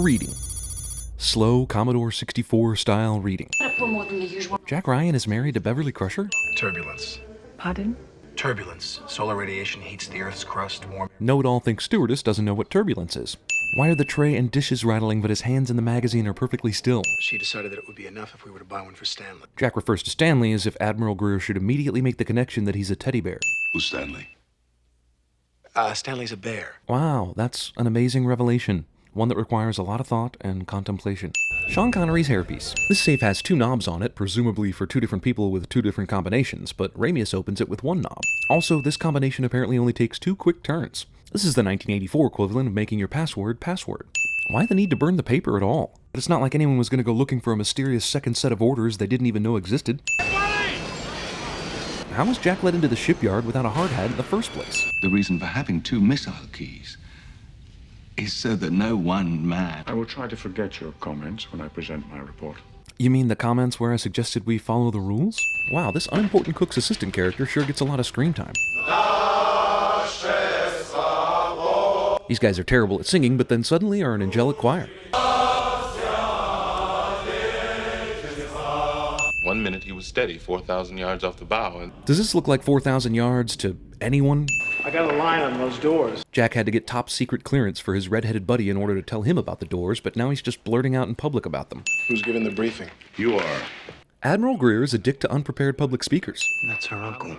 Reading. Slow Commodore 64 style reading. More than the usual. Jack Ryan is married to Beverly Crusher? Turbulence. Pardon? Turbulence. Solar radiation heats the Earth's crust, Know-it-all thinks stewardess doesn't know what turbulence is. Why are the tray and dishes rattling but his hands in the magazine are perfectly still? She decided that it would be enough if we were to buy one for Stanley. Jack refers to Stanley as if Admiral Greer should immediately make the connection that he's a teddy bear. Who's Stanley? Stanley's a bear. Wow, that's an amazing revelation. One that requires a lot of thought and contemplation. Sean Connery's hairpiece. This safe has 2 knobs on it, presumably for 2 different people with 2 different combinations, but Ramius opens it with 1 knob. Also, this combination apparently only takes 2 quick turns. This is the 1984 equivalent of making your password password. Why the need to burn the paper at all? But it's not like anyone was going to go looking for a mysterious second set of orders they didn't even know existed. How was Jack let into the shipyard without a hard hat in the first place? The reason for having 2 missile keys is so that no one man... I will try to forget your comments when I present my report. You mean the comments where I suggested we follow the rules? Wow, this unimportant cook's assistant character sure gets a lot of screen time. These guys are terrible at singing, but then suddenly are an angelic choir. 1 minute he was steady, 4,000 yards off the bow, and... Does this look like 4,000 yards to anyone? I got a line on those doors. Jack had to get top secret clearance for his red-headed buddy in order to tell him about the doors, but now he's just blurting out in public about them. Who's giving the briefing? You are. Admiral Greer is a dick to unprepared public speakers. That's her uncle.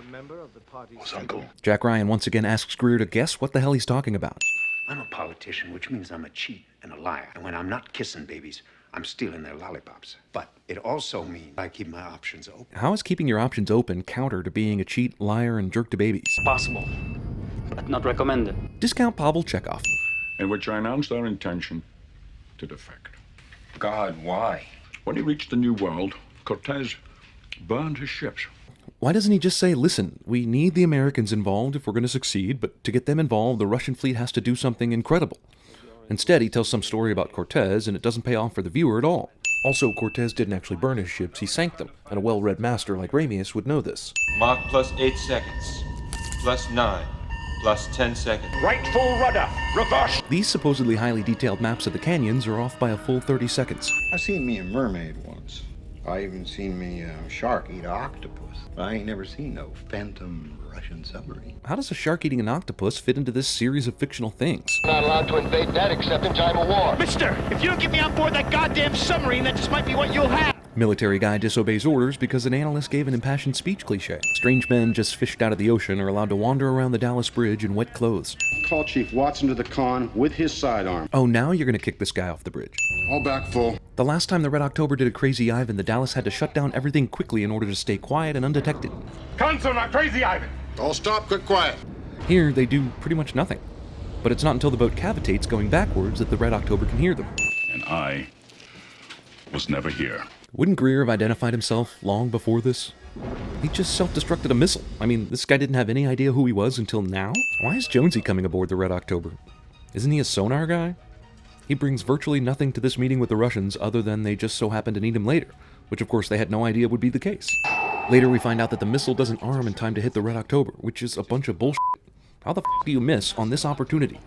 Whose uncle? Jack Ryan once again asks Greer to guess what the hell he's talking about. I'm a politician, which means I'm a cheat and a liar. And when I'm not kissing babies, I'm stealing their lollipops. But it also means I keep my options open. How is keeping your options open counter to being a cheat, liar, and jerk to babies? Possible, but not recommended. Discount Pavel Chekhov. In which I announced our intention to defect. God, why? When he reached the New World, Cortez burned his ships. Why doesn't he just say, listen, we need the Americans involved if we're going to succeed, but to get them involved, the Russian fleet has to do something incredible. Instead, he tells some story about Cortez, and it doesn't pay off for the viewer at all. Also, Cortez didn't actually burn his ships, he sank them, and a well-read master like Ramius would know this. Mach plus 8 seconds, plus 9, plus 10 seconds. Right full rudder, reverse. These supposedly highly detailed maps of the canyons are off by a full 30 seconds. I seen me a mermaid once. I even seen me a shark eat an octopus. I ain't never seen no phantom Russian submarine. How does a shark eating an octopus fit into this series of fictional things? Not allowed to invade that except in time of war. Mister, if you don't get me on board that goddamn submarine, that just might be what you'll have. Military guy disobeys orders because an analyst gave an impassioned speech cliche. Strange men just fished out of the ocean are allowed to wander around the Dallas Bridge in wet clothes. Call Chief Watson to the con with his sidearm. Oh, now you're gonna kick this guy off the bridge. All back full. The last time the Red October did a Crazy Ivan, the Dallas had to shut down everything quickly in order to stay quiet and undetected. Console, not Crazy Ivan. All stop, quick, quiet. Here, they do pretty much nothing. But it's not until the boat cavitates going backwards that the Red October can hear them. And I was never here. Wouldn't Greer have identified himself long before this? He just self-destructed a missile. I mean, this guy didn't have any idea who he was until now? Why is Jonesy coming aboard the Red October? Isn't he a sonar guy? He brings virtually nothing to this meeting with the Russians other than they just so happen to need him later, which of course they had no idea would be the case. Later we find out that the missile doesn't arm in time to hit the Red October, which is a bunch of bullshit. How the f*** do you miss on this opportunity?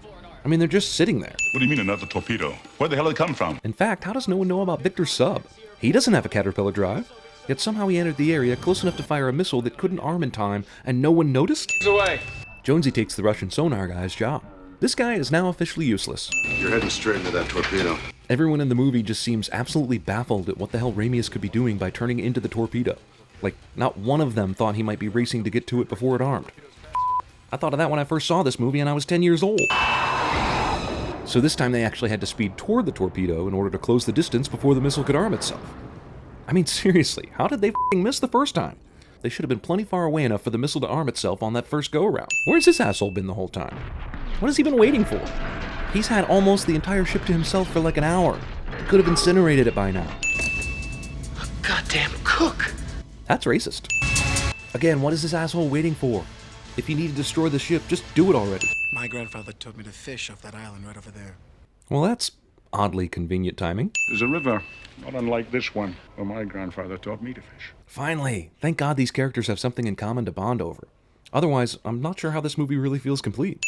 I mean, they're just sitting there. What do you mean another torpedo? Where the hell did it come from? In fact, how does no one know about Victor's sub? He doesn't have a Caterpillar drive. Yet somehow he entered the area close enough to fire a missile that couldn't arm in time, and no one noticed? He's away. Jonesy takes the Russian sonar guy's job. This guy is now officially useless. You're heading straight into that torpedo. Everyone in the movie just seems absolutely baffled at what the hell Ramius could be doing by turning into the torpedo. Like, not one of them thought he might be racing to get to it before it armed. I thought of that when I first saw this movie and I was 10 years old. So this time they actually had to speed toward the torpedo in order to close the distance before the missile could arm itself. I mean, seriously, how did they f***ing miss the first time? They should have been plenty far away enough for the missile to arm itself on that first go-around. Where's this asshole been the whole time? What has he been waiting for? He's had almost the entire ship to himself for like an hour. He could have incinerated it by now. A goddamn cook. That's racist. Again, what is this asshole waiting for? If you need to destroy the ship, just do it already. My grandfather told me to fish off that island right over there. Well, that's oddly convenient timing. There's a river, not unlike this one, where my grandfather taught me to fish. Finally! Thank God these characters have something in common to bond over. Otherwise, I'm not sure how this movie really feels complete.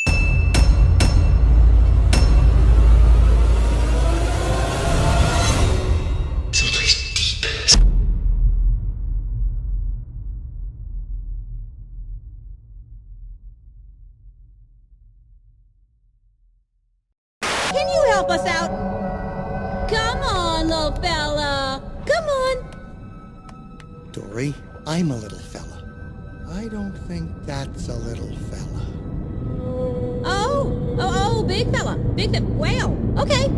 help us out? Come on, little fella. Come on. Dory, I'm a little fella. I don't think that's a little fella. Oh, big fella. Well, okay.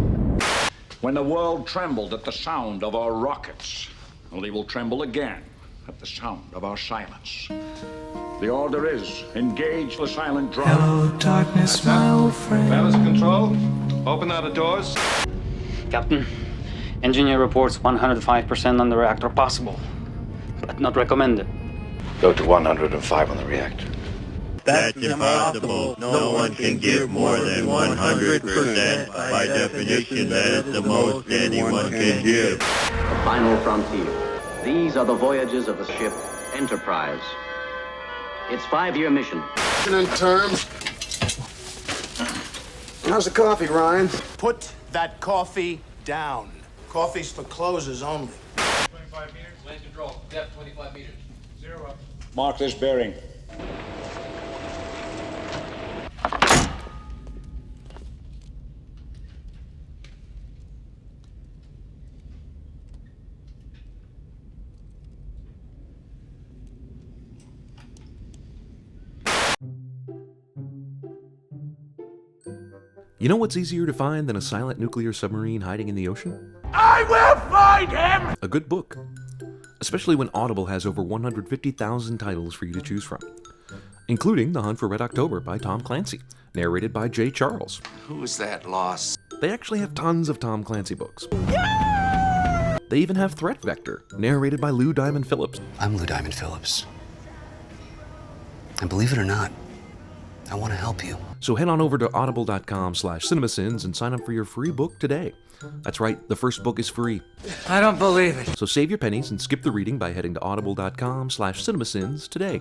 When the world trembled at the sound of our rockets, well, they will tremble again at the sound of our silence. The order is, engage the silent drone. Hello, darkness, my old friend. Balance control. Open out the doors. Captain, engineer reports 105% on the reactor possible, but not recommended. Go to 105 on the reactor. That's impossible. No one can give more than 100%. By definition, that is the most anyone can give. The final frontier. These are the voyages of the ship Enterprise. Its 5-year mission. In terms. How's the coffee, Ryan? Put that coffee down. Coffee's for closers only. 25 meters. Land control. Depth 25 meters. 0 up. Mark this bearing. You know what's easier to find than a silent nuclear submarine hiding in the ocean? I will find him! A good book. Especially when Audible has over 150,000 titles for you to choose from, including The Hunt for Red October by Tom Clancy, narrated by Jay Charles. Who's that lost? They actually have tons of Tom Clancy books. Yeah! They even have Threat Vector, narrated by Lou Diamond Phillips. I'm Lou Diamond Phillips. And believe it or not, I want to help you. So head on over to audible.com/CinemaSins and sign up for your free book today. That's right, the first book is free. I don't believe it. So save your pennies and skip the reading by heading to audible.com/CinemaSins today.